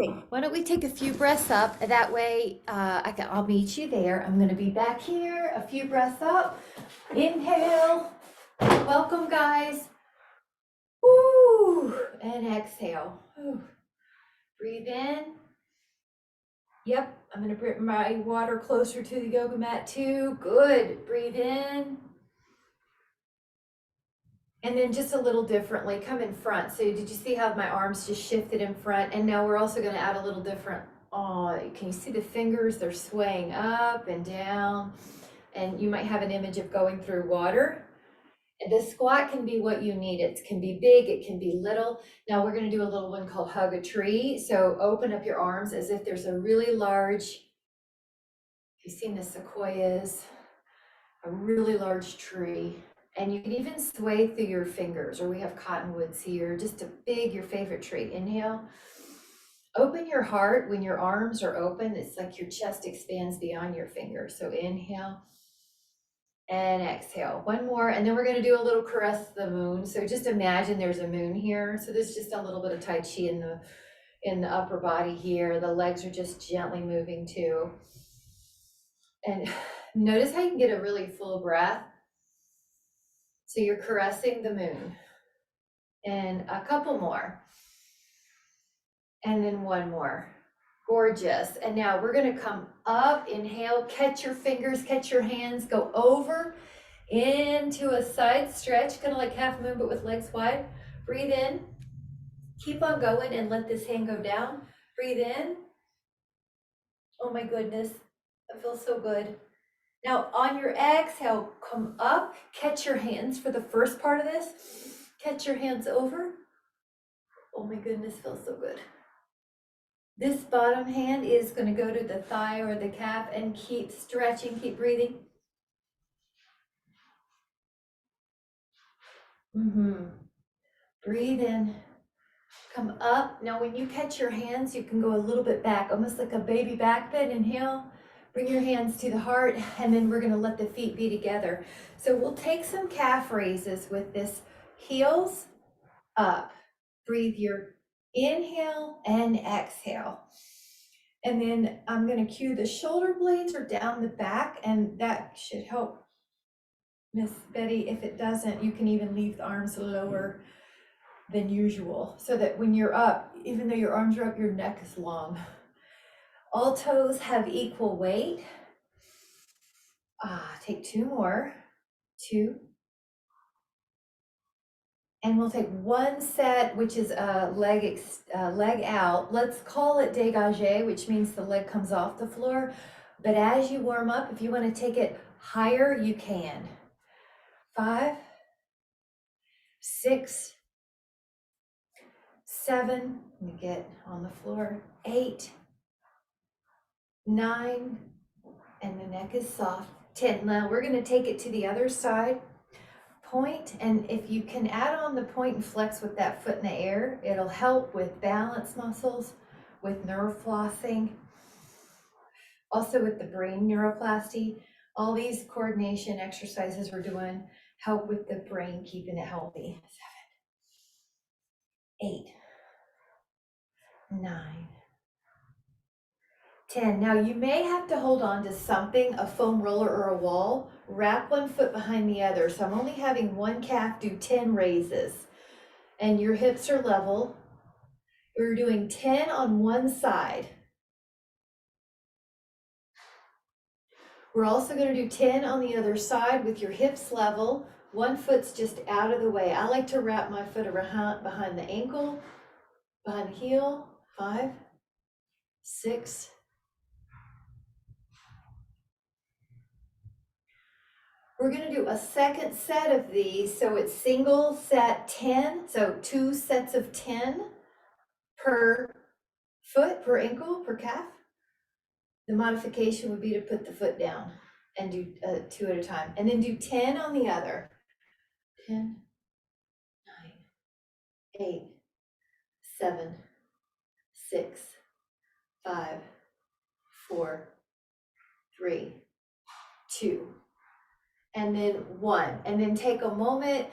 Amazing. Why don't we take a few breaths up? That way, I'll meet you there. I'm going to be back here. A few breaths up. Inhale. Welcome, guys. Woo! And exhale. Whew. Breathe in. Yep, I'm going to bring my water closer to the yoga mat too. Good. Breathe in. And then just a little differently, come in front. So did you see how my arms just shifted in front? And now we're also going to add a little different. Oh, can you see the fingers? They're swaying up and down. And you might have an image of going through water. And the squat can be what you need. It can be big, it can be little. Now we're going to do a little one called hug a tree. So open up your arms as if there's a really large, you've seen the sequoias, a really large tree. And you can even sway through your fingers, or we have cottonwoods here, just a big, your favorite tree. Inhale. Open your heart. When your arms are open, it's like your chest expands beyond your fingers. So inhale and exhale. One more, and then we're going to do a little caress the moon. So just imagine there's a moon here. So there's just a little bit of Tai Chi in the upper body here. The legs are just gently moving too. And notice how you can get a really full breath. So you're caressing the moon. And a couple more. And then one more. Gorgeous. And now we're going to come up, inhale, catch your fingers, catch your hands, go over into a side stretch, kind of like half moon, but with legs wide. Breathe in. Keep on going and let this hand go down. Breathe in. Oh my goodness. That feels so good. Now on your exhale, come up, catch your hands for the first part of this. Catch your hands over. Oh my goodness, feels so good. This bottom hand is going to go to the thigh or the calf and keep stretching, keep breathing. Breathe in, come up. Now when you catch your hands, you can go a little bit back, almost like a baby back bend. Inhale. Bring your hands to the heart, and then we're going to let the feet be together. So we'll take some calf raises with this. Heels up. Breathe your inhale and exhale. And then I'm going to cue the shoulder blades are down the back, and that should help Miss Betty. If it doesn't, you can even leave the arms lower than usual, so that when you're up, even though your arms are up, your neck is long. All toes have equal weight. Take two more. Two. And we'll take one set, which is a leg out. Let's call it dégagé, which means the leg comes off the floor. But as you warm up, if you want to take it higher, you can. 5, 6, 7, let me get on the floor, 8, 9, and the neck is soft, 10. Now we're going to take it to the other side. Point, and if you can add on the point and flex with that foot in the air, it'll help with balance muscles, with nerve flossing, also with the brain neuroplasty. All these coordination exercises we're doing help with the brain, keeping it healthy. 7, 8, 9, 10. Now you may have to hold on to something, a foam roller or a wall. Wrap one foot behind the other. So I'm only having one calf do 10 raises. And your hips are level. We're doing 10 on one side. We're also going to do 10 on the other side with your hips level. One foot's just out of the way. I like to wrap my foot around behind the ankle, behind the heel. 5, 6, we're going to do a second set of these. So it's single set 10. So 2 sets of 10 per foot, per ankle, per calf. The modification would be to put the foot down and do 2 at a time. And then do 10 on the other. 10, 9, 8, 7, 6, 5, 4, 3, 2. And then 1, and then take a moment.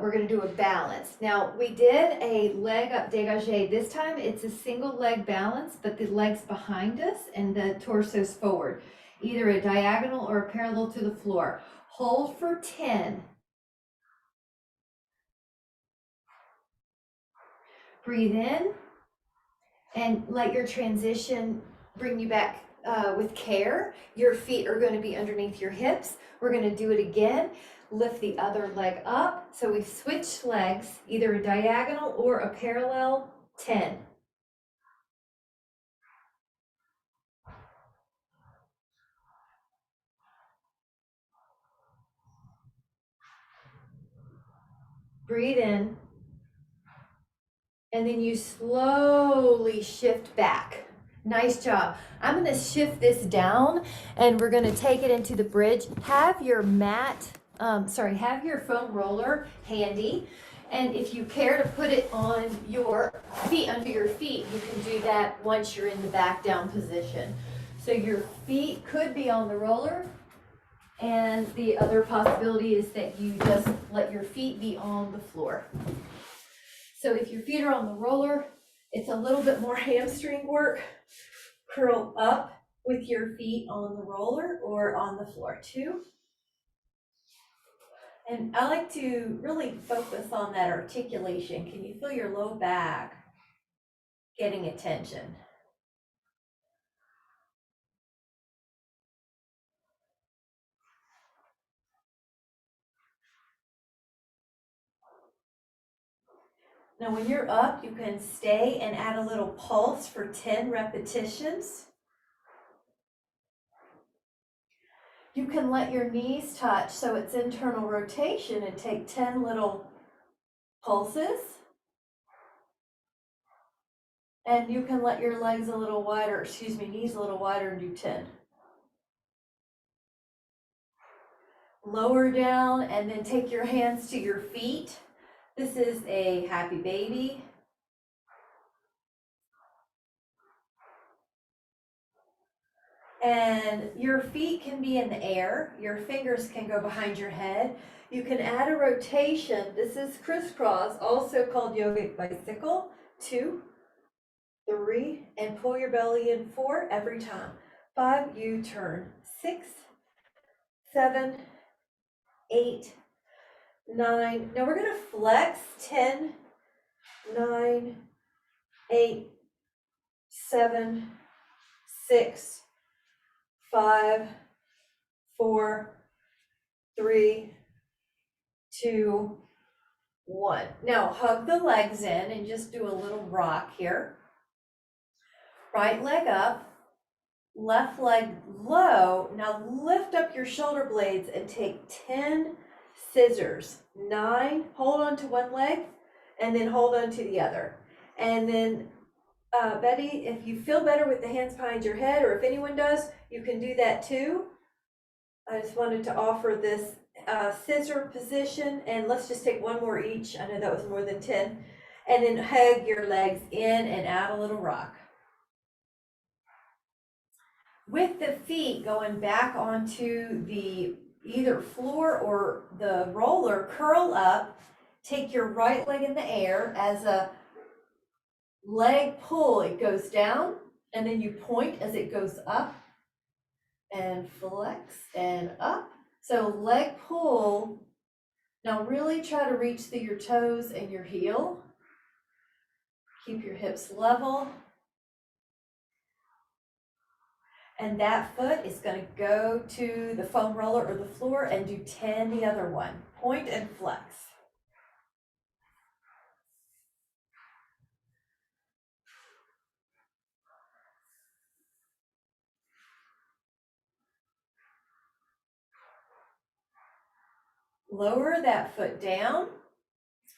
we're going to do a balance. Now, we did a leg up dégagé. This time it's a single leg balance, but the leg's behind us and the torso's forward, either a diagonal or a parallel to the floor. Hold for 10. Breathe in and let your transition bring you back with care. Your feet are going to be underneath your hips. We're going to do it again. Lift the other leg up. So we've switched legs, either a diagonal or a parallel. 10. Breathe in. And then you slowly shift back. Nice job. I'm going to shift this down and we're going to take it into the bridge. Have your have your foam roller handy. And if you care to put it on your feet, under your feet, you can do that once you're in the back down position. So your feet could be on the roller, and the other possibility is that you just let your feet be on the floor. So if your feet are on the roller, it's a little bit more hamstring work. Curl up with your feet on the roller or on the floor too. And I like to really focus on that articulation. Can you feel your low back getting attention? Now when you're up, you can stay and add a little pulse for 10 repetitions. You can let your knees touch so it's internal rotation and take 10 little pulses. And you can let your legs a little wider, knees a little wider and do 10. Lower down and then take your hands to your feet. This is a happy baby. And your feet can be in the air. Your fingers can go behind your head. You can add a rotation. This is crisscross, also called yogic bicycle. 2, 3, and pull your belly in. 4 every time. 5, you turn. 6, 7, 8, 9. Now we're going to flex. 10, 9, 8, 7, 6, 5, 4, 3, 2, 1. Now hug the legs in and just do a little rock here. Right leg up, left leg low. Now lift up your shoulder blades and take 10 scissors. 9, hold on to one leg and then hold on to the other. And then Betty, if you feel better with the hands behind your head, or if anyone does, you can do that too. I just wanted to offer this scissor position, and let's just take one more each. I know that was more than 10. And then hug your legs in and out a little rock. With the feet going back onto the either floor or the roller, curl up, take your right leg in the air as a leg pull. It goes down, and then you point as it goes up, and flex and up. So leg pull. Now really try to reach through your toes and your heel. Keep your hips level. And that foot is going to go to the foam roller or the floor and do 10 the other one. Point and flex. Lower that foot down.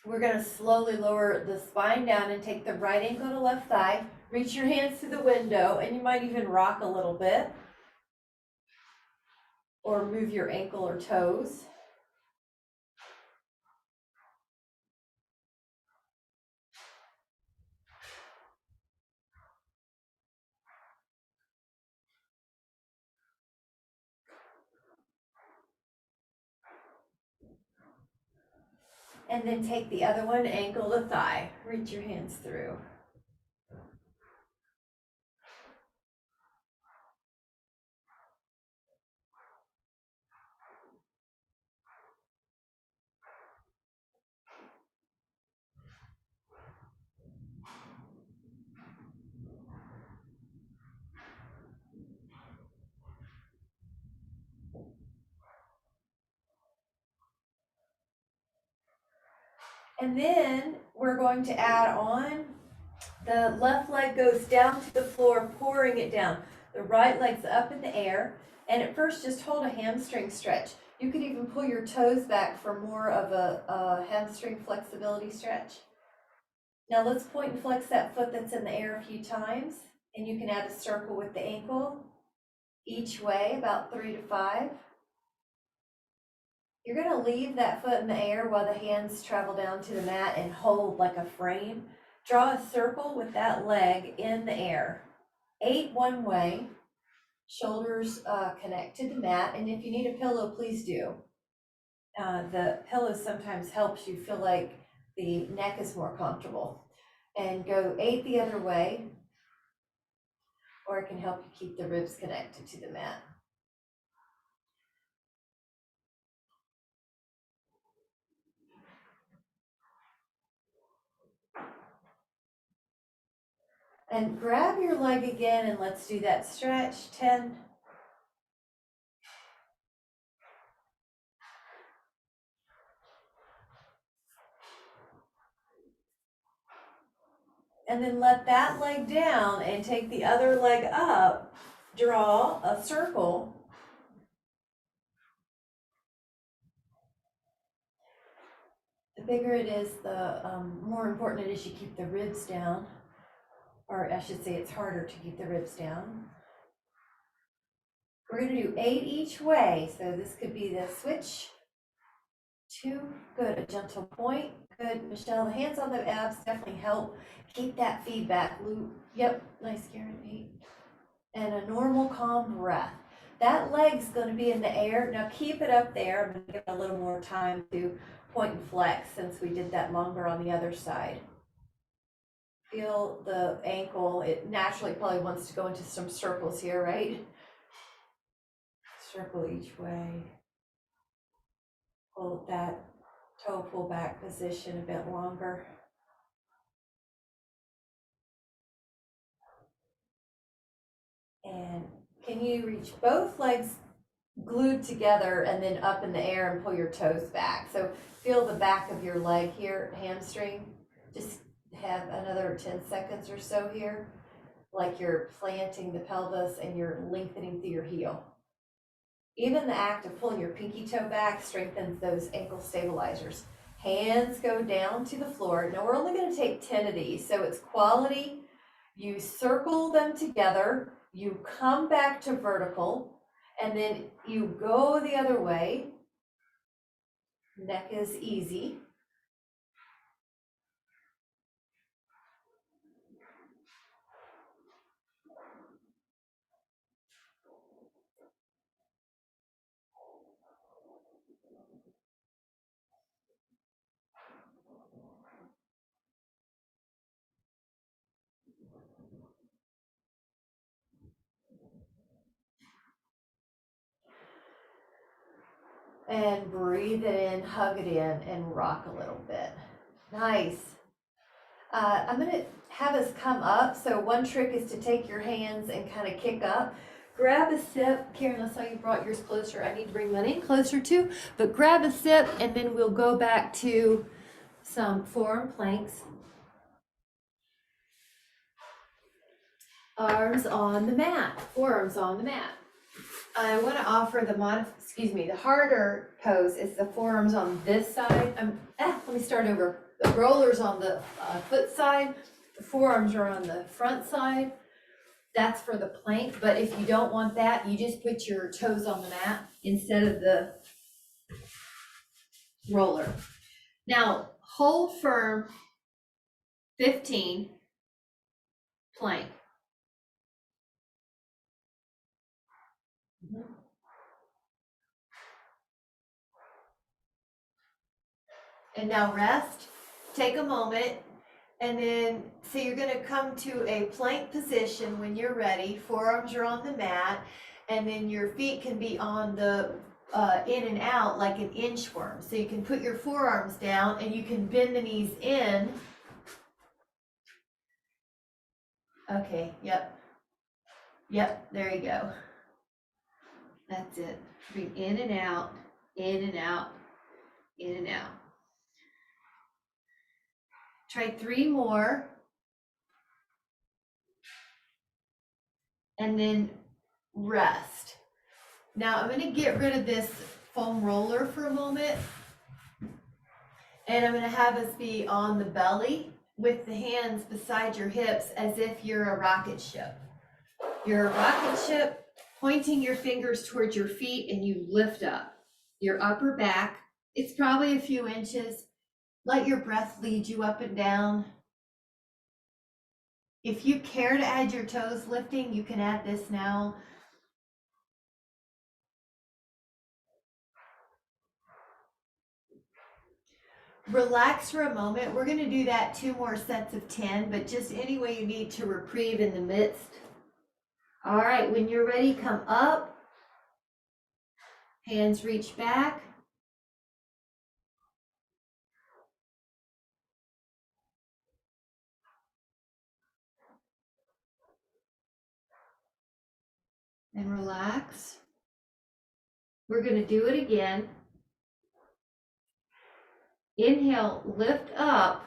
We're going to slowly lower the spine down and take the right ankle to left thigh. Reach your hands to the window, and you might even rock a little bit. Or move your ankle or toes. And then take the other one, ankle to thigh. Reach your hands through. And then we're going to add on, the left leg goes down to the floor, pouring it down. The right leg's up in the air. And at first, just hold a hamstring stretch. You could even pull your toes back for more of a hamstring flexibility stretch. Now let's point and flex that foot that's in the air a few times. And you can add a circle with the ankle each way, about 3 to 5. You're going to leave that foot in the air while the hands travel down to the mat and hold like a frame. Draw a circle with that leg in the air. 8 one way, shoulders connect to the mat, and if you need a pillow, please do. The pillow sometimes helps you feel like the neck is more comfortable. And go 8 the other way, or it can help you keep the ribs connected to the mat. And grab your leg again, and let's do that stretch. 10. And then let that leg down and take the other leg up. Draw a circle. The bigger it is, the more important it is you keep the ribs down. Or I should say it's harder to keep the ribs down. We're going to do 8 each way. So this could be the switch. 2, good, a gentle point, good. Michelle, the hands on the abs definitely help keep that feedback loop. Yep, nice, Karen, 8. And a normal calm breath. That leg's going to be in the air. Now keep it up there. I'm going to give it a little more time to point and flex since we did that longer on the other side. Feel the ankle. It naturally probably wants to go into some circles here, right? Circle each way. Hold that toe pull back position a bit longer. And can you reach both legs glued together and then up in the air and pull your toes back? So feel the back of your leg here, hamstring. Just have another 10 seconds or so here, like you're planting the pelvis and you're lengthening through your heel. Even the act of pulling your pinky toe back strengthens those ankle stabilizers. Hands go down to the floor. Now we're only going to take 10 of these, so it's quality. You circle them together, you come back to vertical, and then you go the other way. Neck is easy. And breathe it in, hug it in, and rock a little bit. Nice. I'm going to have us come up. So one trick is to take your hands and kind of kick up. Grab a sip. Karen, I saw you brought yours closer. I need to bring mine in closer too. But grab a sip, and then we'll go back to some forearm planks. Arms on the mat. Forearms on the mat. I want to offer the harder pose is the forearms on this side. Let me start over. The roller's on the foot side. The forearms are on the front side. That's for the plank, but if you don't want that, you just put your toes on the mat instead of the roller. Now, hold firm, 15, plank. And now rest, take a moment, and then, so you're gonna come to a plank position when you're ready. Forearms are on the mat, and then your feet can be on the in and out like an inchworm. So you can put your forearms down and you can bend the knees in. Okay, yep. Yep, there you go. That's it. Bring in and out, in and out, in and out. Try 3 more. And then rest. Now I'm gonna get rid of this foam roller for a moment. And I'm gonna have us be on the belly with the hands beside your hips as if you're a rocket ship. You're a rocket ship, pointing your fingers towards your feet, and you lift up your upper back. It's probably a few inches. Let your breath lead you up and down. If you care to add your toes lifting, you can add this now. Relax for a moment. We're going to do that 2 more sets of 10, but just any way you need to reprieve in the midst. All right, when you're ready, come up. Hands reach back. And relax. We're going to do it again. Inhale, lift up.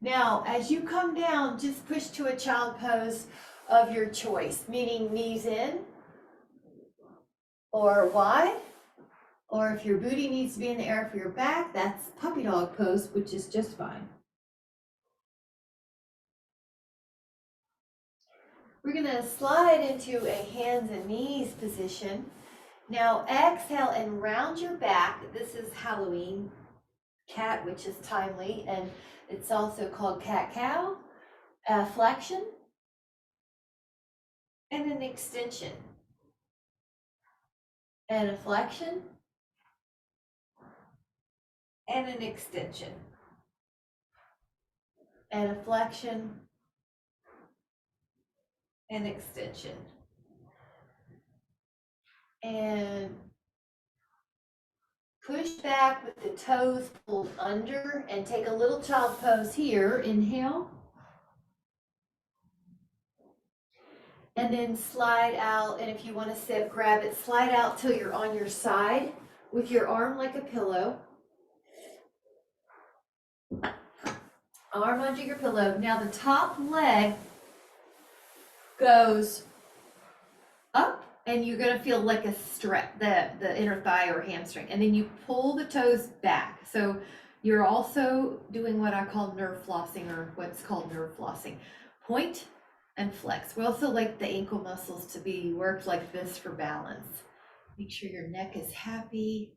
Now, as you come down, just push to a child pose of your choice, meaning knees in or wide, or if your booty needs to be in the air for your back, that's puppy dog pose, which is just fine. We're gonna slide into a hands and knees position. Now exhale and round your back. This is Halloween cat, which is timely, and it's also called cat-cow. Flexion and an extension. And a flexion and an extension. And a flexion and extension. And push back with the toes pulled under and take a little child pose here. Inhale. And then slide out, and if you want to sit, grab it, slide out till you're on your side with your arm like a pillow. Arm under your pillow. Now the top leg goes up, and you're going to feel like a stretch, the inner thigh or hamstring, and then you pull the toes back. So you're also doing what I call nerve flossing, or what's called nerve flossing. Point and flex. We also like the ankle muscles to be worked like this for balance. Make sure your neck is happy.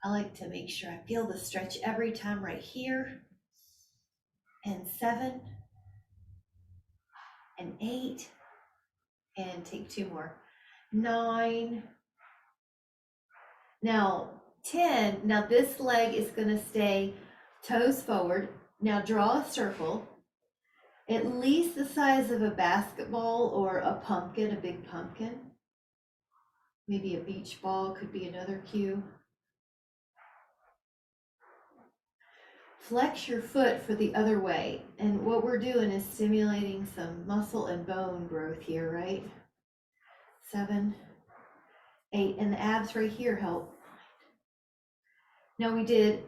I like to make sure I feel the stretch every time right here. And 7 and 8, and take 2 more. 9. Now 10. Now this leg is going to stay toes forward. Now draw a circle, at least the size of a basketball or a pumpkin, a big pumpkin. Maybe a beach ball could be another cue. Flex your foot for the other way. And what we're doing is stimulating some muscle and bone growth here, right? 7, 8, and the abs right here help. Now we did,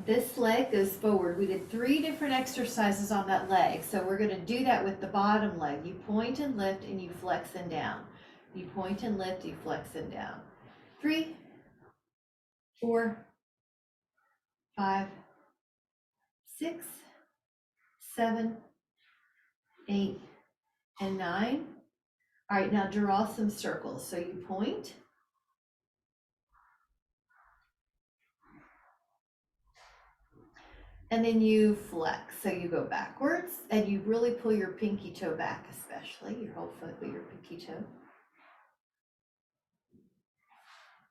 this leg goes forward. We did 3 different exercises on that leg. So we're gonna do that with the bottom leg. You point and lift and you flex and down. You point and lift, you flex and down. 3, 4, 5, 6, 7, 8, and 9. All right, now draw some circles. So you point. And then you flex. So you go backwards and you really pull your pinky toe back, especially your whole foot with your pinky toe.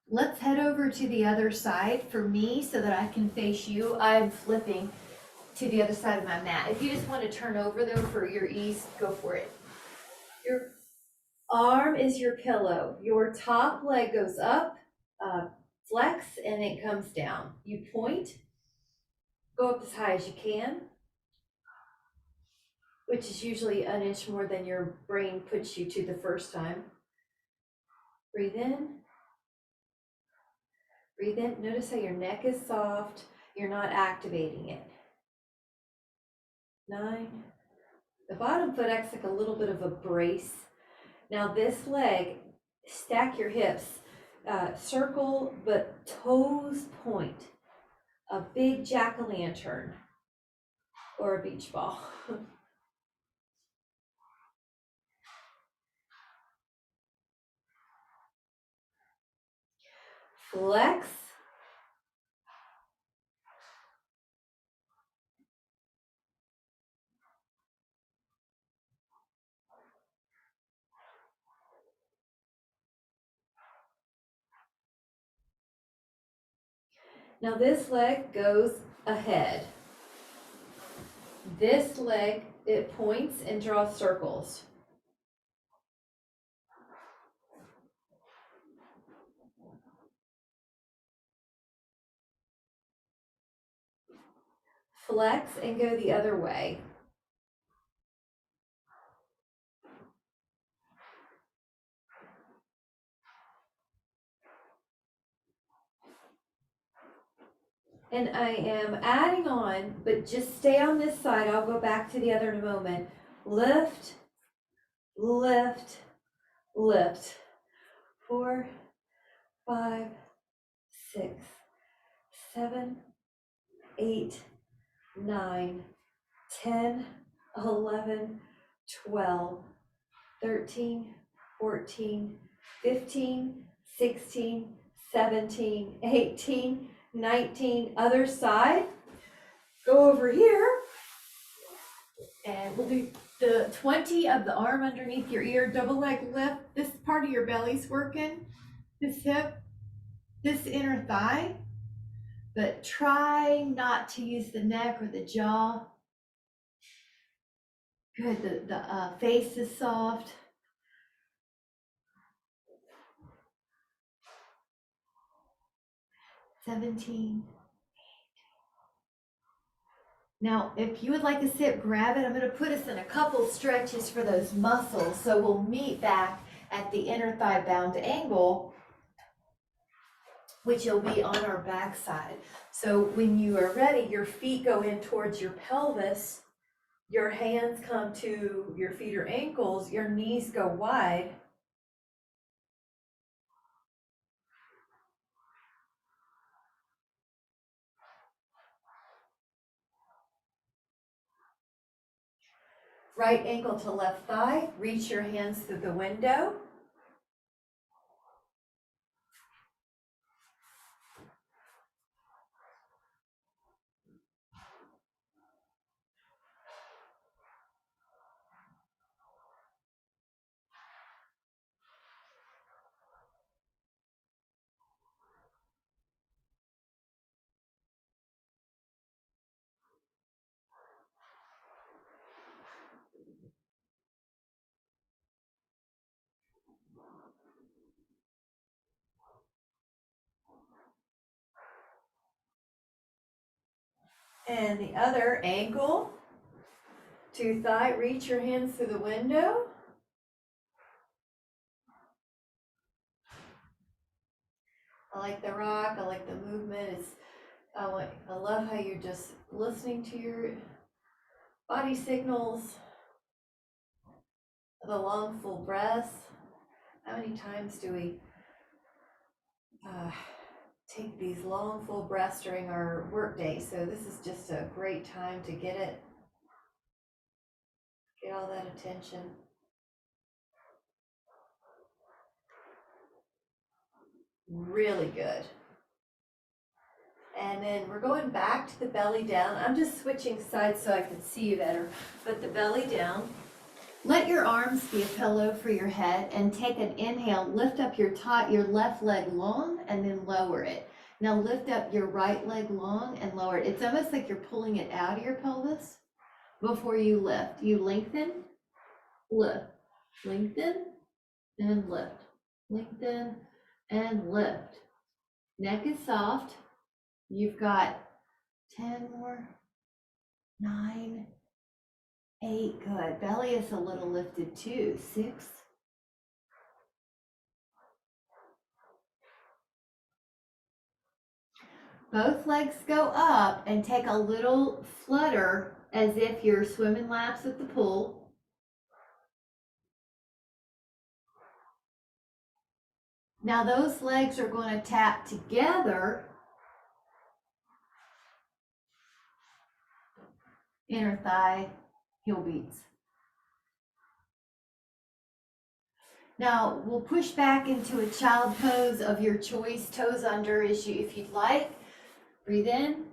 Let's head over to the other side for me so that I can face you. I'm flipping to the other side of my mat. If you just want to turn over though for your ease, go for it. Your arm is your pillow. Your top leg goes up, flex, and it comes down. You point, go up as high as you can, which is usually an inch more than your brain puts you to the first time. Breathe in. Breathe in. Notice how your neck is soft. You're not activating it. 9. The bottom foot acts like a little bit of a brace. Now this leg, stack your hips, circle, but toes point. A big jack-o'-lantern or a beach ball. Flex. Now this leg goes ahead. This leg, it points and draws circles. Flex and go the other way. And I am adding on, but just stay on this side. I'll go back to the other in a moment. Lift, lift, lift. 4, 5, 6, 7, 8, 9, 10, 11, 12, 13, 14, 15, 16, 17, 18, 19. Other side. Go over here. And we'll do the 20 of the arm underneath your ear, double leg lift. This part of your belly's working, this hip, this inner thigh, but try not to use the neck or the jaw. Good, the face is soft. 17. Now, if you would like to sit, grab it. I'm going to put us in a couple stretches for those muscles. So we'll meet back at the inner thigh bound angle, which will be on our back side. So when you are ready, your feet go in towards your pelvis, your hands come to your feet or ankles, your knees go wide. Right ankle to left thigh, reach your hands through the window. And the other ankle to thigh, reach your hands through the window. I like the rock, I like the movement. I love how you're just listening to your body signals, the long full breaths. How many times do we take these long full breaths during our work day? So this is just a great time to get all that attention. Really good. And then we're going back to the belly down. I'm just switching sides so I can see you better. But the belly down. Let your arms be a pillow for your head and take an inhale. Lift up your left leg long and then lower it. Now lift up your right leg long and lower it. It's almost like you're pulling it out of your pelvis before you lift. You lengthen, lift, lengthen, and lift, lengthen, and lift. Neck is soft. You've got 10 more, 9, 8, good. Belly is a little lifted too. 6. Both legs go up and take a little flutter as if you're swimming laps at the pool. Now those legs are going to tap together. Inner thigh, heel beats. Now we'll push back into a child pose of your choice, toes under if you'd like. Breathe in.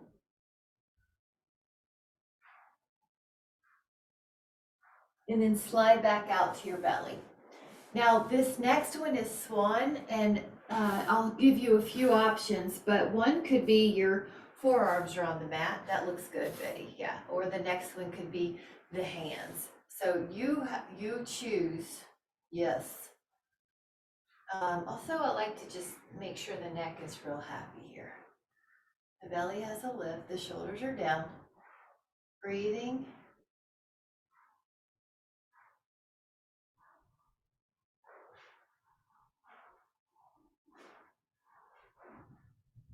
And then slide back out to your belly. Now this next one is swan, and I'll give you a few options, but one could be your forearms are on the mat. That looks good, Betty. Yeah. Or the next one could be the hands. So you choose. Yes. Also, I like to just make sure the neck is real happy here. The belly has a lift. The shoulders are down. Breathing.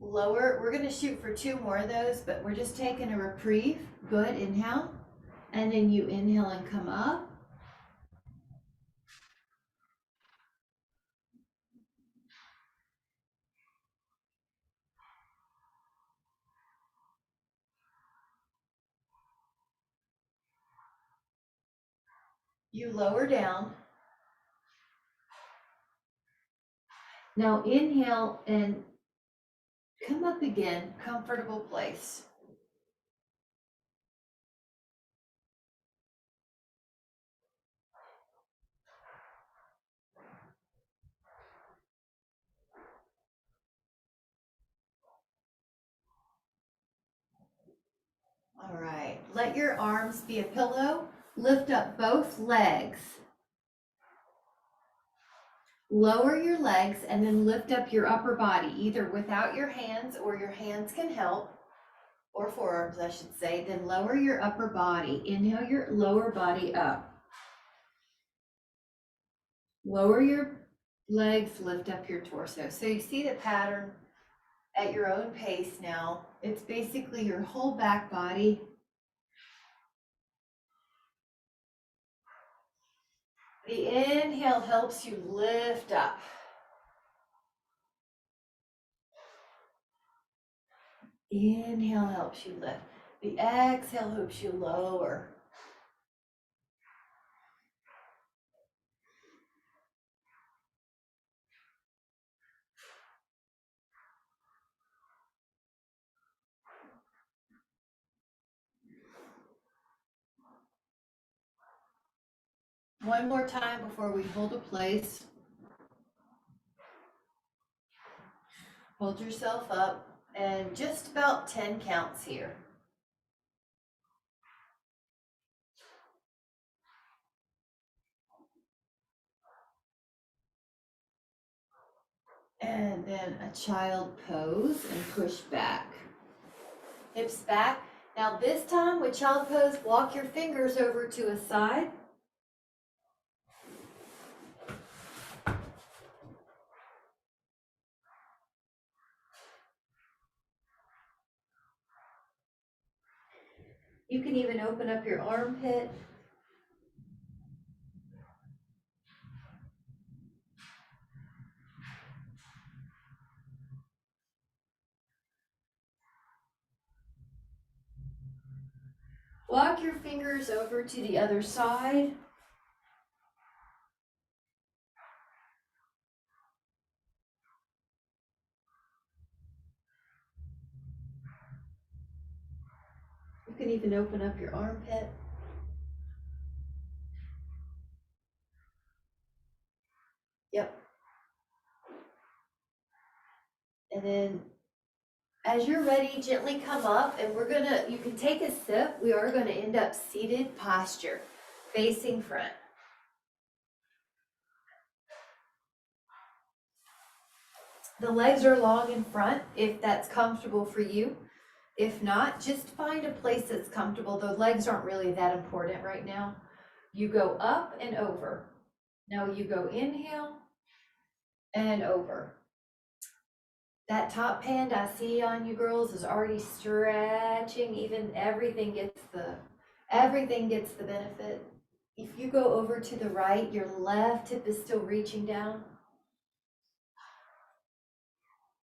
Lower, we're going to shoot for 2 more of those, but we're just taking a reprieve. Good, inhale. And then you inhale and come up. You lower down. Now inhale and come up again, comfortable place. All right, let your arms be a pillow. Lift up both legs. Lower your legs and then lift up your upper body, either without your hands or your hands can help, or forearms, I should say. Then lower your upper body. Inhale your lower body up. Lower your legs, lift up your torso. So you see the pattern at your own pace now. It's basically your whole back body. The inhale helps you lift up. Inhale helps you lift. The exhale helps you lower. One more time before we hold a place. Hold yourself up and just about 10 counts here. And then a child pose and push back. Hips back. Now this time with child pose, walk your fingers over to a side. You can even open up your armpit. Walk your fingers over to the other side. can even open up your armpit. Yep. And then as you're ready, gently come up, and you can take a sip. We are gonna end up seated posture, facing front. The legs are long in front if that's comfortable for you. If not, just find a place that's comfortable. The legs aren't really that important right now. You go up and over. Now you go inhale and over. That top hand I see on you girls is already stretching. Even everything gets the benefit. If you go over to the right, your left hip is still reaching down.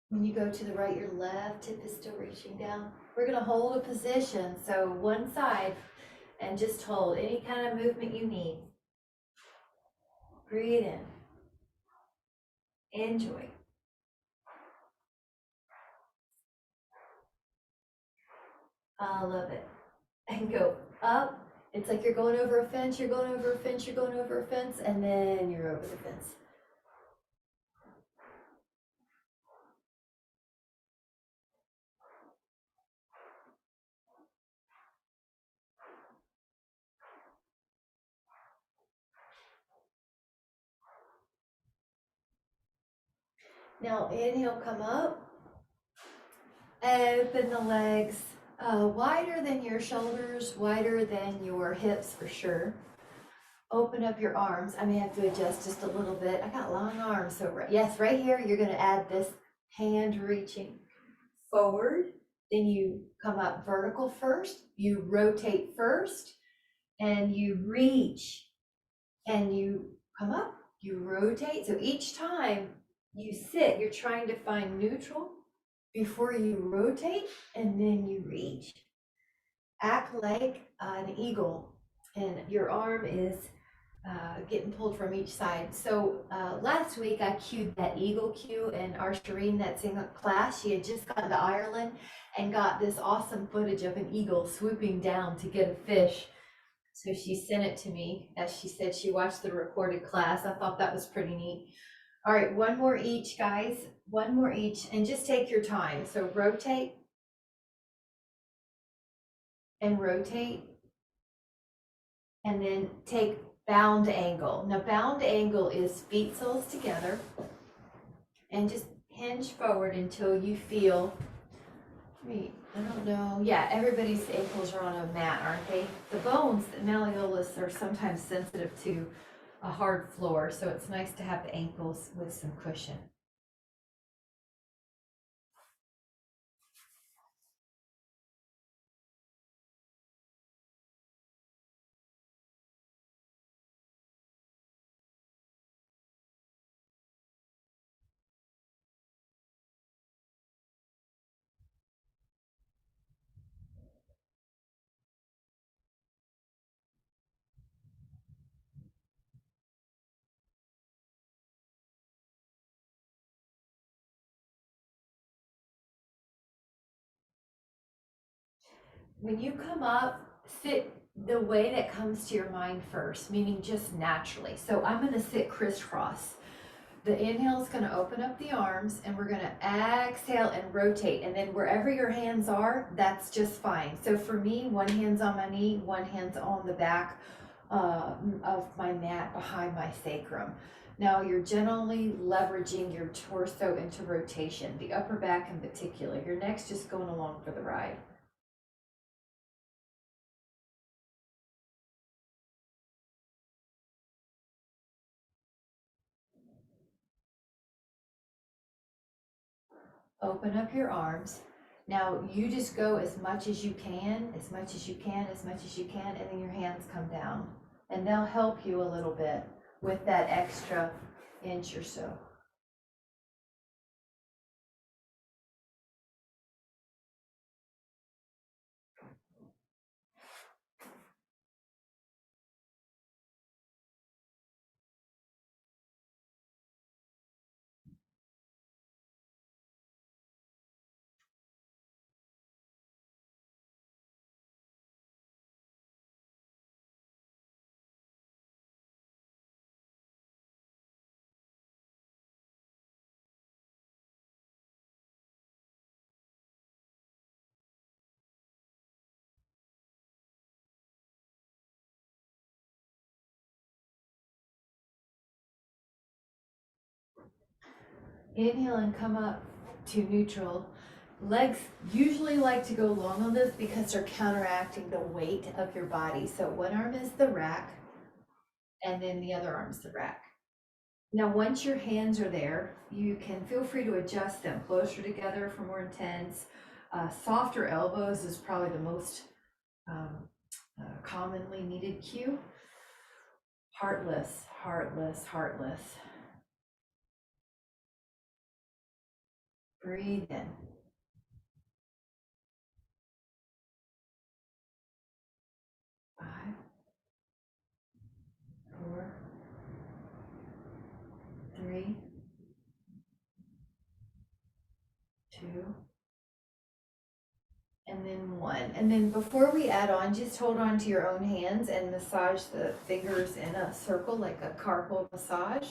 When you go to the right, your left hip is still reaching down. We're gonna hold a position, so one side, and just hold any kind of movement you need. Breathe in. Enjoy. I love it. And go up. It's like you're going over a fence, you're going over a fence, you're going over a fence, and then you're over the fence. Now inhale, come up. Open the legs wider than your shoulders, wider than your hips for sure. Open up your arms. I may have to adjust just a little bit. I got long arms, so yes, right here, you're gonna add this hand reaching forward. Then you come up vertical first, you rotate first, and you reach, and you come up, you rotate. So each time you sit, you're trying to find neutral before you rotate, and then you reach. Act like an eagle, and your arm is getting pulled from each side. So last week I cued that eagle cue, and our Shireen that's in a class, she had just gone to Ireland and got this awesome footage of an eagle swooping down to get a fish. So she sent it to me, as she said she watched the recorded class. I thought that was pretty neat. All right, one more each, guys. One more each, and just take your time. So rotate and rotate, and then take bound angle. Now bound angle is feet soles together, and just hinge forward until you feel, I don't know, yeah, everybody's ankles are on a mat, aren't they? The bones, the malleolus, are sometimes sensitive to a hard floor, so it's nice to have the ankles with some cushion. When you come up, sit the way that comes to your mind first, meaning just naturally. So I'm going to sit crisscross. The inhale is going to open up the arms, and we're going to exhale and rotate. And then wherever your hands are, that's just fine. So for me, one hand's on my knee, one hand's on the back of my mat behind my sacrum. Now you're generally leveraging your torso into rotation, the upper back in particular. Your neck's just going along for the ride. Open up your arms. Now you just go as much as you can, as much as you can, as much as you can, and then your hands come down. And they'll help you a little bit with that extra inch or so. Inhale and come up to neutral. Legs usually like to go long on this because they're counteracting the weight of your body. So one arm is the rack, and then the other arm's the rack. Now, once your hands are there, you can feel free to adjust them closer together for more intense. Softer elbows is probably the most commonly needed cue. Heartless, heartless, heartless. Breathe in. 5, 4, 3, 2, and then 1. And then before we add on, just hold on to your own hands and massage the fingers in a circle, like a carpal massage,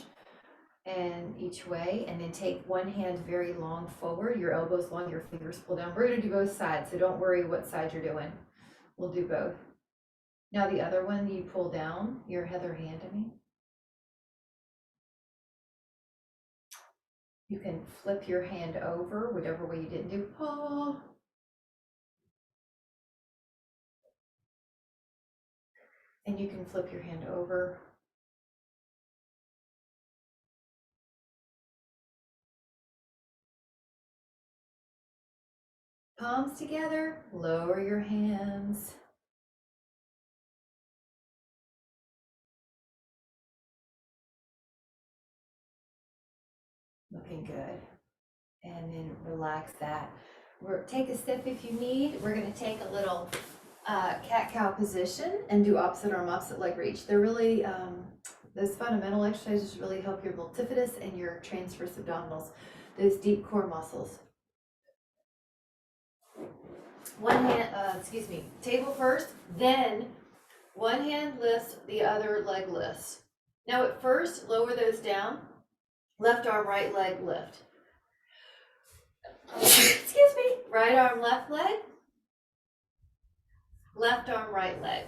and each way. And then take one hand very long forward, your elbows long, your fingers pull down. We're going to do both sides, so don't worry what side you're doing. We'll do both. Now the other one, you pull down your other hand to me. You can flip your hand over, whatever way you didn't do. Oh. And you can flip your hand over. Palms together, lower your hands. Looking good. And then relax that. Take a step if you need. We're going to take a little cat-cow position and do opposite arm, opposite leg reach. They're really, those fundamental exercises really help your multifidus and your transverse abdominals, those deep core muscles. One hand, table first, then one hand lifts, the other leg lifts. Now at first, lower those down. Left arm, right leg lift. Excuse me. Right arm, left leg. Left arm, right leg.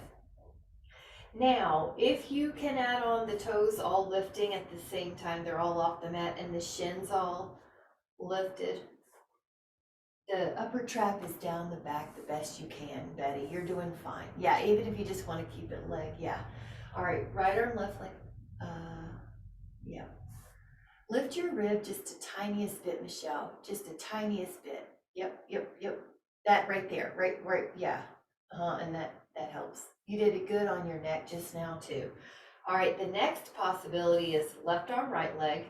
Now, if you can add on the toes all lifting at the same time, they're all off the mat and the shins all lifted. The upper trap is down the back the best you can, Betty. You're doing fine. Yeah, even if you just want to keep it leg, yeah. All right, right arm, left leg. Yeah. Lift your rib just the tiniest bit, Michelle. Just the tiniest bit. Yep. That right there, right, yeah. And that helps. You did it good on your neck just now too. All right, the next possibility is left arm, right leg.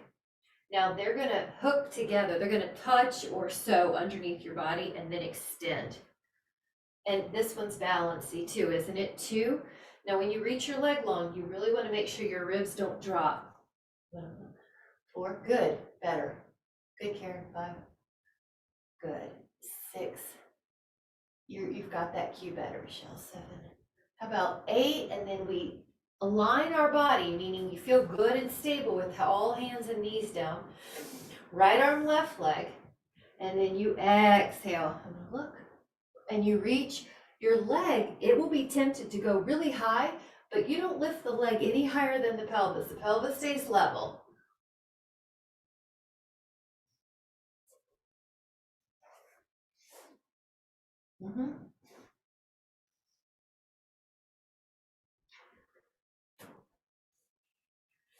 Now they're gonna hook together. They're gonna touch or sew underneath your body and then extend. And this one's balancy too, isn't it? 2. Now when you reach your leg long, you really wanna make sure your ribs don't drop. 4, good, better. Good, Karen, 5, good, 6. You've got that cue better, Michelle, 7. How about 8? And then we align our body, meaning you feel good and stable with all hands and knees down. Right arm, left leg. And then you exhale. I'm gonna look. And you reach your leg. It will be tempted to go really high, but you don't lift the leg any higher than the pelvis. The pelvis stays level.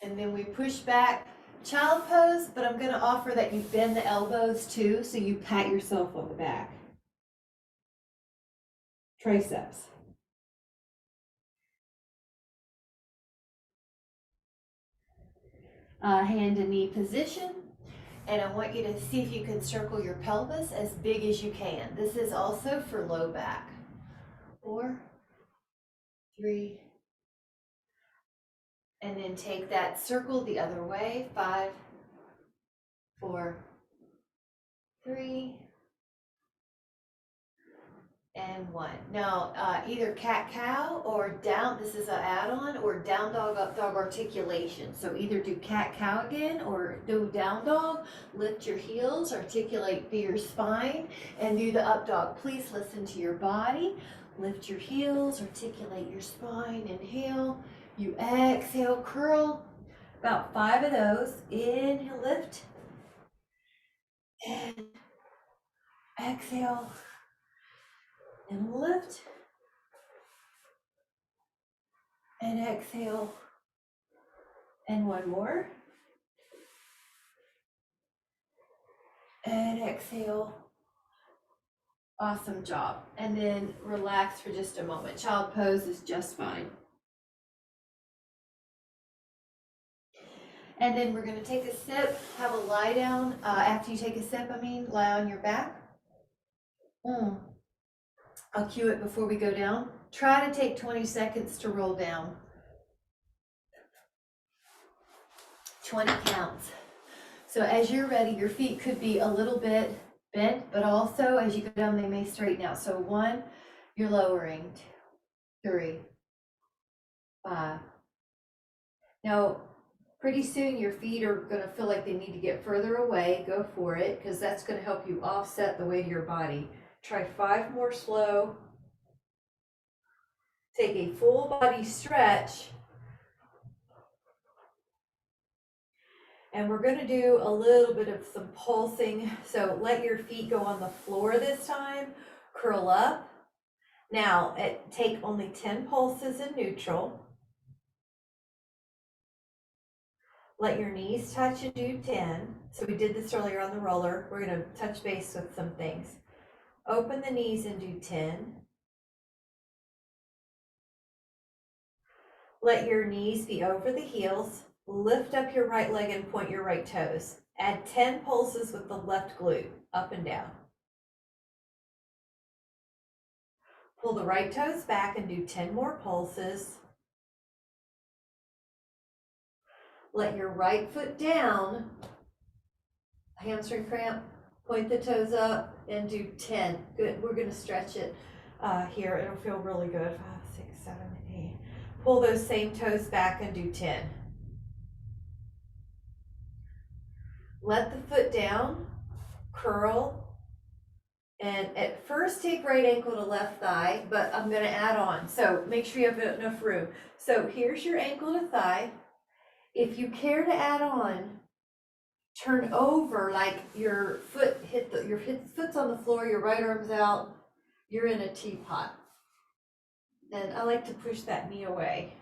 And then we push back, child pose, but I'm going to offer that you bend the elbows too, so you pat yourself on the back. Triceps. Hand and knee position. And I want you to see if you can circle your pelvis as big as you can. This is also for low back. 4, 3, and then take that circle the other way. 5, 4, 3, and 1. Now, either cat-cow or down, this is an add-on, or down dog, up dog articulation. So either do cat-cow again or do down dog, lift your heels, articulate through your spine, and do the up dog. Please listen to your body. Lift your heels, articulate your spine, inhale. You exhale, curl. About 5 of those. Inhale, lift. And exhale and lift. And exhale. And one more. And exhale. Awesome job. And then relax for just a moment. Child pose is just fine. And then we're going to take a sip, have a lie down. After you take a sip, lie on your back. I'll cue it before we go down. Try to take 20 seconds to roll down. 20 counts. So as you're ready, your feet could be a little bit bent, but also as you go down, they may straighten out. So 1, you're lowering. 2, 3, 5. Now, pretty soon your feet are going to feel like they need to get further away. Go for it, because that's going to help you offset the weight of your body. Try 5 more slow. Take a full body stretch. And we're going to do a little bit of some pulsing. So let your feet go on the floor this time. Curl up. Now, take only 10 pulses in neutral. Let your knees touch and do 10. So we did this earlier on the roller. We're going to touch base with some things. Open the knees and do 10. Let your knees be over the heels. Lift up your right leg and point your right toes. Add 10 pulses with the left glute, up and down. Pull the right toes back and do 10 more pulses. Let your right foot down, hamstring cramp, point the toes up and do 10. Good, we're gonna stretch it here. It'll feel really good. 5, 6, 7, 8. Pull those same toes back and do 10. Let the foot down, curl, and at first take right ankle to left thigh, but I'm gonna add on. So make sure you have enough room. So here's your ankle to thigh. If you care to add on, turn over like your foot your foot's on the floor, your right arm's out, you're in a teapot. And I like to push that knee away.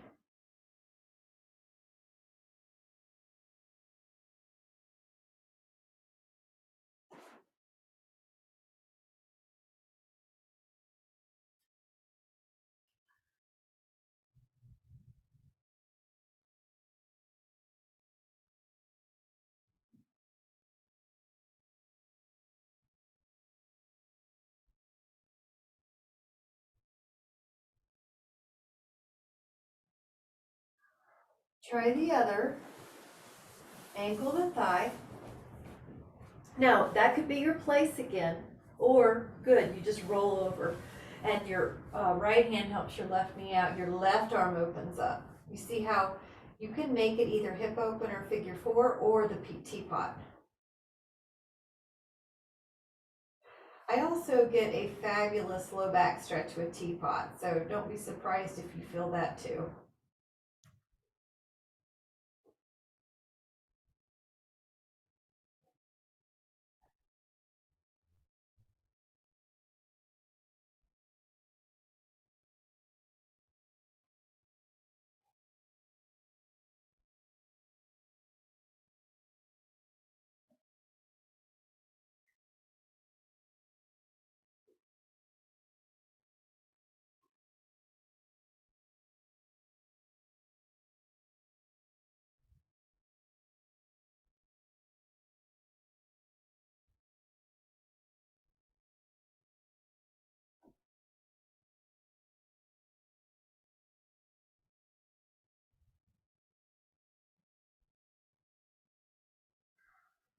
Try the other, ankle to thigh. Now, that could be your place again, or good, you just roll over and your right hand helps your left knee out, your left arm opens up. You see how you can make it either hip open or figure 4 or the teapot. I also get a fabulous low back stretch with teapot, so don't be surprised if you feel that too.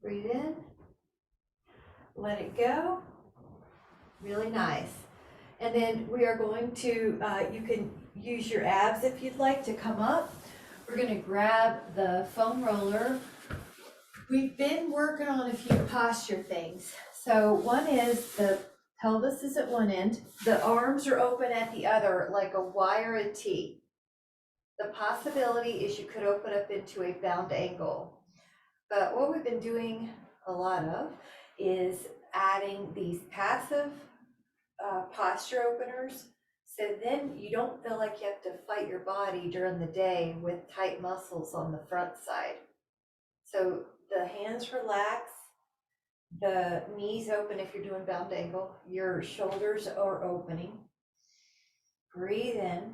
Breathe in, let it go, really nice. And then we are going to, you can use your abs if you'd like to come up. We're gonna grab the foam roller. We've been working on a few posture things. So one is the pelvis is at one end, the arms are open at the other like a Y or a T. The possibility is you could open up into a bound angle. But what we've been doing a lot of is adding these passive posture openers. So then you don't feel like you have to fight your body during the day with tight muscles on the front side. So the hands relax, the knees open if you're doing bound angle, your shoulders are opening. Breathe in.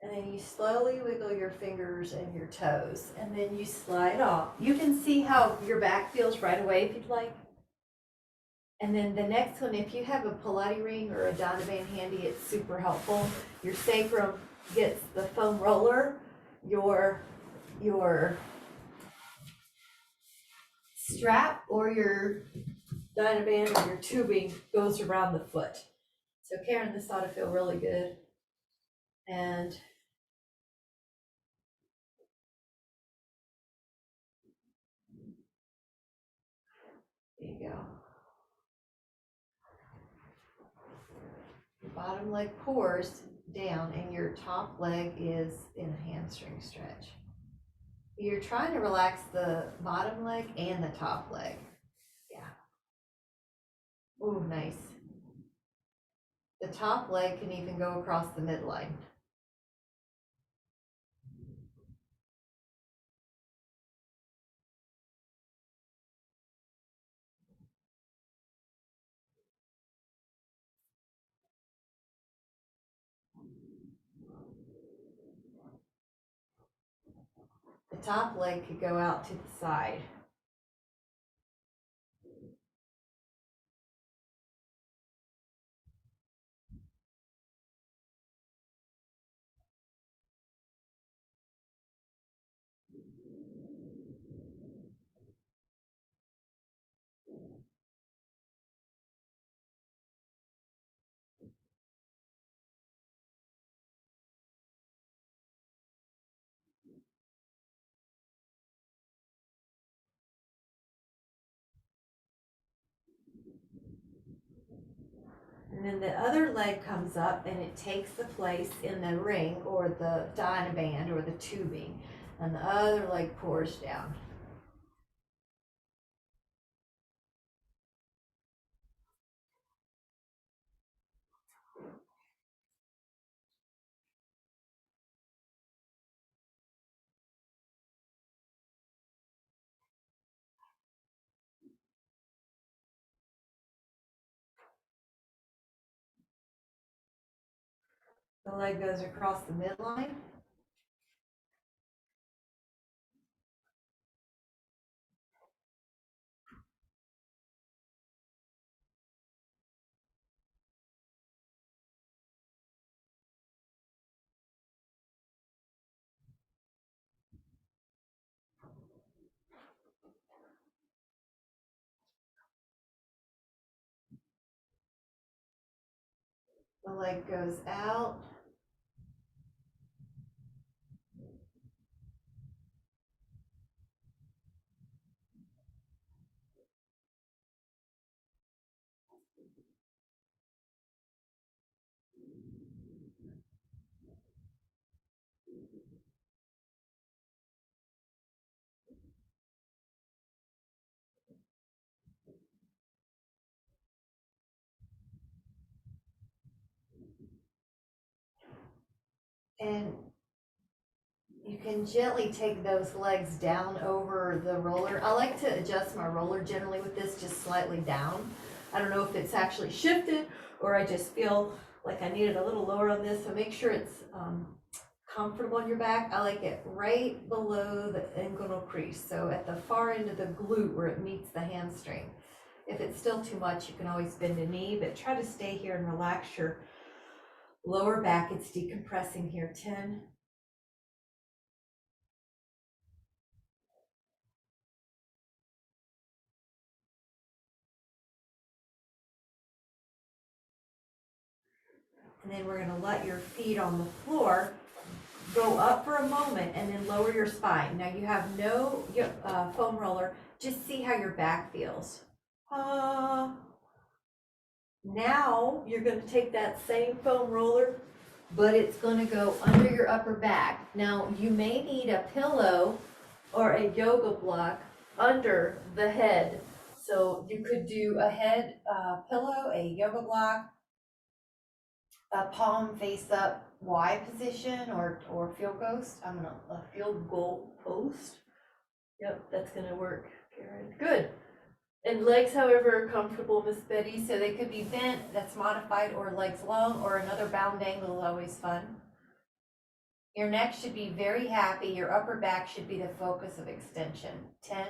And then you slowly wiggle your fingers and your toes, and then you slide off. You can see how your back feels right away if you'd like. And then the next one, if you have a Pilates ring or a Dynaband handy, it's super helpful. Your sacrum gets the foam roller, your strap or your Dynaband or your tubing goes around the foot. So Karen, this ought to feel really good. And there you go. Your bottom leg pours down and your top leg is in a hamstring stretch. You're trying to relax the bottom leg and the top leg. Yeah. Ooh, nice. The top leg can even go across the midline. The top leg could go out to the side. And then the other leg comes up and it takes the place in the ring or the Dynaband or the tubing. And the other leg pours down. The leg goes across the midline. The leg goes out. And you can gently take those legs down over the roller. I like to adjust my roller generally with this just slightly down. I don't know if it's actually shifted or I just feel like I need it a little lower on this. So make sure it's comfortable on your back. I like it right below the inguinal crease. So at the far end of the glute where it meets the hamstring. If it's still too much, you can always bend a knee, but try to stay here and relax your lower back. It's decompressing here. 10. And then we're gonna let your feet on the floor go up for a moment and then lower your spine. Now you have no foam roller. Just see how your back feels. Now you're going to take that same foam roller, but it's going to go under your upper back. Now you may need a pillow or a yoga block under the head. So you could do a head pillow, a yoga block, a palm face up Y position, or field post. A field goal post. Yep, that's gonna work, Karen. Good. And legs, however, are comfortable, Miss Betty. So they could be bent, that's modified, or legs long, or another bound angle is always fun. Your neck should be very happy. Your upper back should be the focus of extension. 10.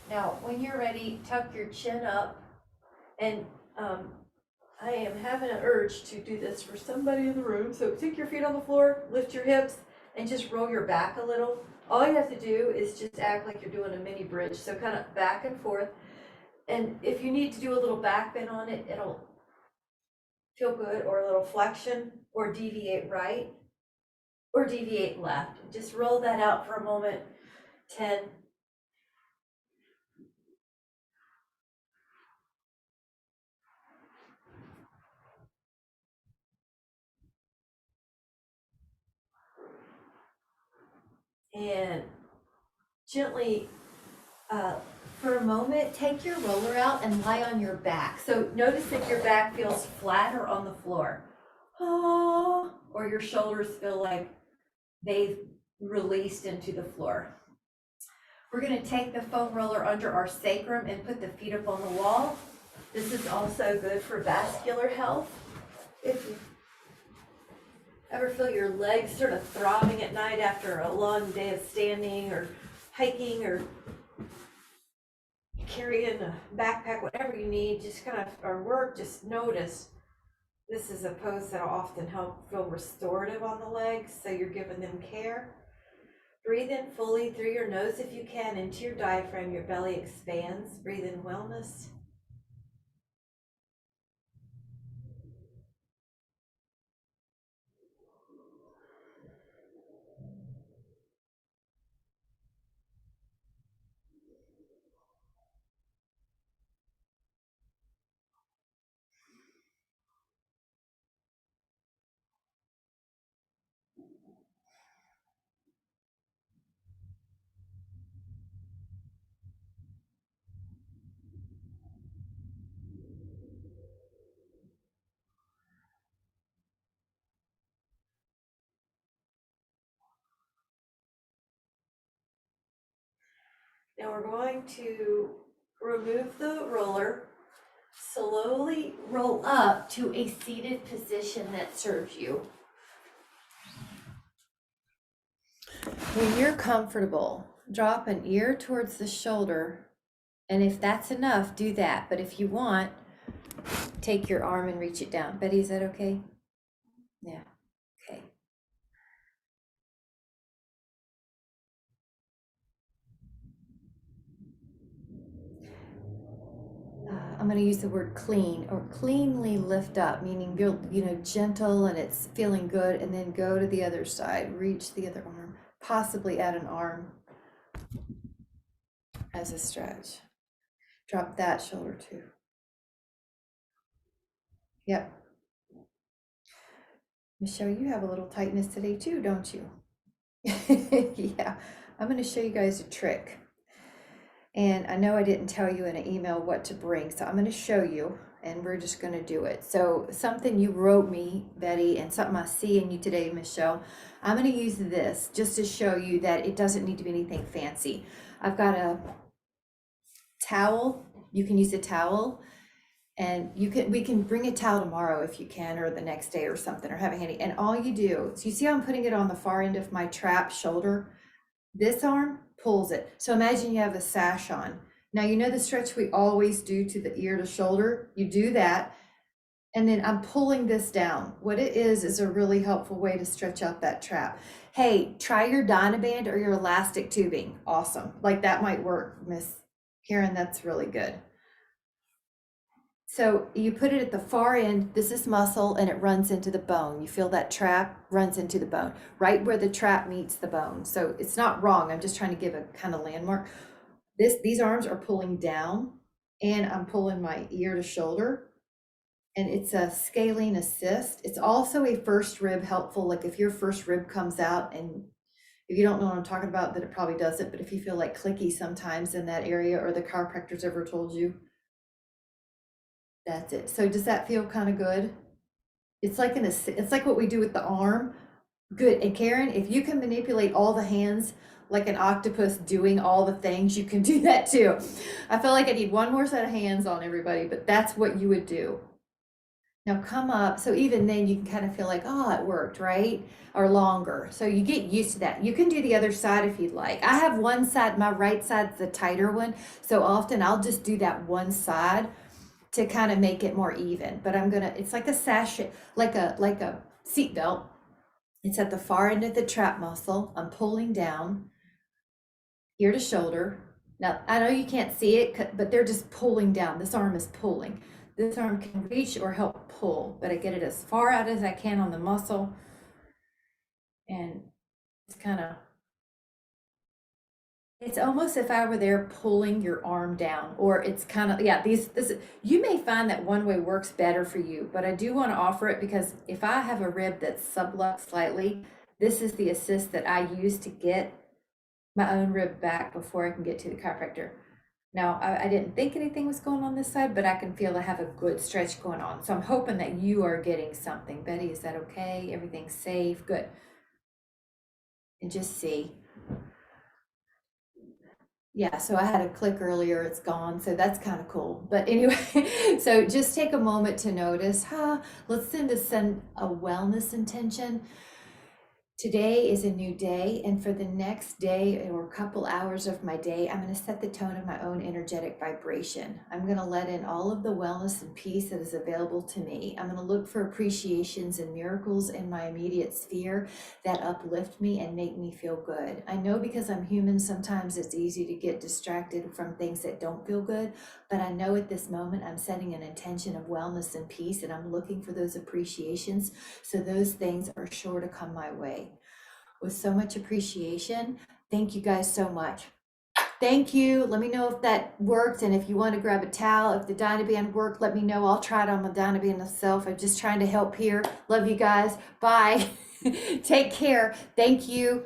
Now, when you're ready, tuck your chin up. And I am having an urge to do this for somebody in the room. So take your feet on the floor, lift your hips, and just roll your back a little. All you have to do is just act like you're doing a mini bridge. So kind of back and forth. And if you need to do a little back bend on it, it'll feel good, or a little flexion, or deviate right, or deviate left. Just roll that out for a moment. 10. And gently, for a moment, take your roller out and lie on your back. So notice if your back feels flat or on the floor. Or your shoulders feel like they've released into the floor. We're going to take the foam roller under our sacrum and put the feet up on the wall. This is also good for vascular health. If you ever feel your legs sort of throbbing at night after a long day of standing or hiking or carrying a backpack, whatever you need, just kind of, or work, just notice this is a pose that'll often help feel restorative on the legs, so you're giving them care. Breathe in fully through your nose if you can, into your diaphragm, your belly expands. Breathe in wellness. Now we're going to remove the roller, slowly roll up to a seated position that serves you. When you're comfortable, drop an ear towards the shoulder, and if that's enough, do that. But if you want, take your arm and reach it down. Betty, is that okay? Yeah, okay. I'm going to use the word clean, or cleanly lift up, meaning you're, gentle and it's feeling good, and then go to the other side, reach the other arm, possibly add an arm as a stretch. Drop that shoulder too. Yep. Michelle, you have a little tightness today too, don't you? Yeah, I'm going to show you guys a trick. And I know I didn't tell you in an email what to bring, so I'm going to show you. and we're just going to do it. So something you wrote me, Betty, and something I see in you today, Michelle, I'm going to use this just to show you that it doesn't need to be anything fancy. I've got a towel. You can use a towel, and we can bring a towel tomorrow if you can, or the next day or something, or have it handy. And all you do, so you see how I'm putting it on the far end of my trap shoulder? This arm pulls it. So imagine you have a sash on. Now, you know the stretch we always do to the ear to shoulder? You do that, and then I'm pulling this down. What it is a really helpful way to stretch out that trap. Hey, try your Dynaband or your elastic tubing. Awesome. Like that might work, Miss Karen, that's really good. So you put it at the far end, this is muscle, and it runs into the bone. You feel that trap runs into the bone, right where the trap meets the bone. So it's not wrong. I'm just trying to give a kind of landmark. These arms are pulling down, and I'm pulling my ear to shoulder, and it's a scalene assist. It's also a first rib helpful. Like if your first rib comes out, and if you don't know what I'm talking about, then it probably doesn't. But if you feel like clicky sometimes in that area, or the chiropractor's ever told you, that's it. So does that feel kind of good? It's like it's like what we do with the arm. Good. And Karen, if you can manipulate all the hands like an octopus doing all the things, you can do that too. I feel like I need one more set of hands on everybody, but that's what you would do. Now come up. So even then you can kind of feel like, oh, it worked, right? Or longer. So you get used to that. You can do the other side if you'd like. I have one side, my right side's the tighter one. So often I'll just do that one side to kind of make it more even. But it's like a sachet, like a seat belt. It's at the far end of the trap muscle. I'm pulling down ear to shoulder. Now, I know you can't see it, but they're just pulling down. This arm is pulling. This arm can reach or help pull, but I get it as far out as I can on the muscle. And it's it's almost if I were there pulling your arm down, or it's kind of, yeah, you may find that one way works better for you, but I do want to offer it because if I have a rib that's subluxed slightly, this is the assist that I use to get my own rib back before I can get to the chiropractor. Now, I didn't think anything was going on this side, but I can feel I have a good stretch going on. So I'm hoping that you are getting something. Betty, is that okay? Everything's safe? Good. And just see. Yeah, so I had a click earlier, it's gone, so that's kind of cool. But anyway, so just take a moment to notice, let's send a wellness intention. Today is a new day, and for the next day or a couple hours of my day, I'm going to set the tone of my own energetic vibration. I'm going to let in all of the wellness and peace that is available to me. I'm going to look for appreciations and miracles in my immediate sphere that uplift me and make me feel good. I know because I'm human, sometimes it's easy to get distracted from things that don't feel good, but I know at this moment I'm setting an intention of wellness and peace, and I'm looking for those appreciations, so those things are sure to come my way. With so much appreciation. Thank you guys so much. Thank you. Let me know if that worked, and if you want to grab a towel, if the Dynaband worked, let me know. I'll try it on the Dynaband myself. I'm just trying to help here. Love you guys. Bye. Take care. Thank you.